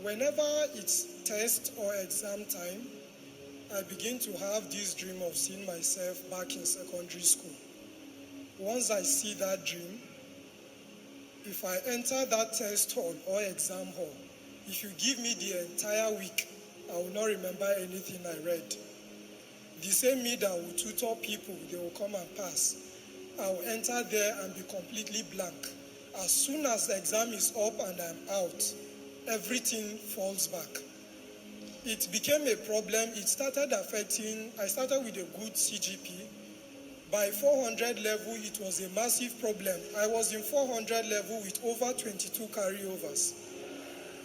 whenever it's test or exam time, I begin to have this dream of seeing myself back in secondary school. Once I see that dream, if I enter that test hall or exam hall, if you give me the entire week, I will not remember anything I read. The same me that will tutor people, they will come and pass. I will enter there and be completely blank. As soon as the exam is up and I'm out, everything falls back. It became a problem. It started affecting, I started with a good CGPA. By 400 level, it was a massive problem. I was in 400 level with over 22 carryovers.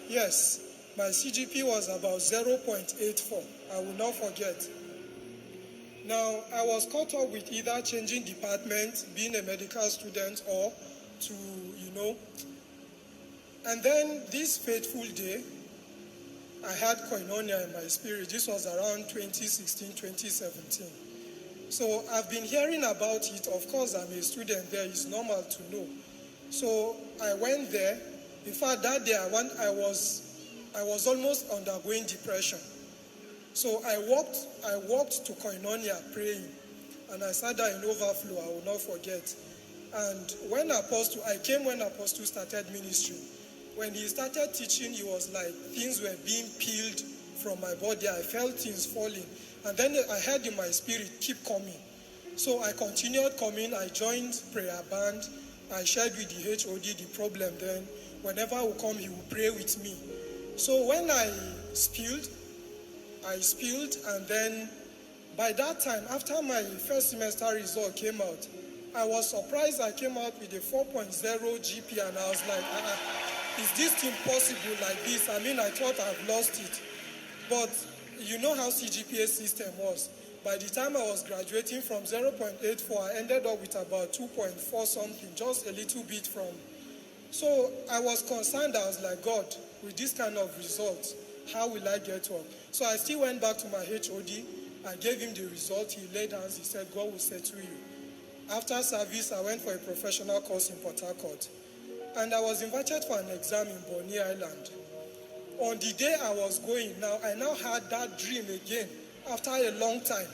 Yes, my CGPA was about 0.84. I will not forget. Now, I was caught up with either changing department, being a medical student, or to, And then this fateful day, I had Koinonia in my spirit. This was around 2016, 2017. So I've been hearing about it. Of course, I'm a student there. It's normal to know. So I went there. In fact, that day I was almost undergoing depression. So I walked to Koinonia praying, and I sat there in overflow. I will not forget. And I came when Apostle started ministry. When he started teaching, it was like things were being peeled from my body. I felt things falling. And then I heard in my spirit, keep coming. So I continued coming. I joined prayer band. I shared with the HOD the problem then. Whenever I would come, he would pray with me. So when I spilled, and then by that time, after my first semester result came out, I was surprised I came out with a 4.0 GP, and I was like, is this thing possible like this? I mean, I thought I've lost it. But you know how CGPA system was. By the time I was graduating from 0.84, I ended up with about 2.4 something, just a little bit from. So I was concerned. I was like, God, with this kind of results, how will I get work? So I still went back to my HOD. I gave him the result. He laid hands. He said, God will settle you. After service, I went for a professional course in Port Harcourt. And I was invited for an exam in Bonny Island. On the day I was going, I now had that dream again after a long time.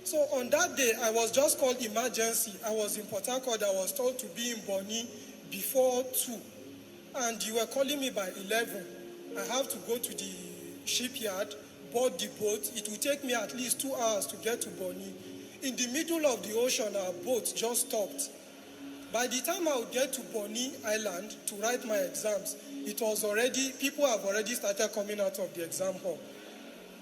So on that day, I was just called emergency. I was in Port Harcourt. I was told to be in Bonny before 2. And you were calling me by 11. I have to go to the shipyard, board the boat. It will take me at least 2 hours to get to Bonny. In the middle of the ocean, our boat just stopped. By the time I would get to Bonny Island to write my exams, people have already started coming out of the exam hall.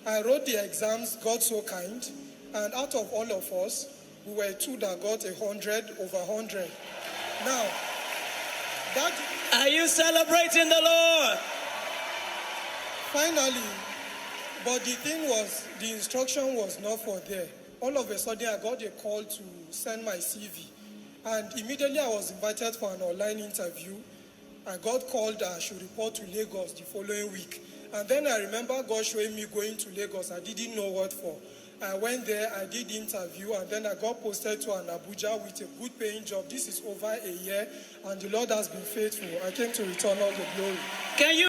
I wrote the exams, God so kind, and out of all of us, we were 2 that got 100 over 100. Now, are you celebrating the Lord? Finally, but the thing was, the instruction was not for there. All of a sudden, I got a call to send my CV. And immediately I was invited for an online interview. I got called I should report to Lagos the following week. And then I remember God showing me going to Lagos. I didn't know what for. I went there, I did the interview, and then I got posted to an Abuja with a good paying job. This is over a year, and the Lord has been faithful. I came to return all the glory. Can you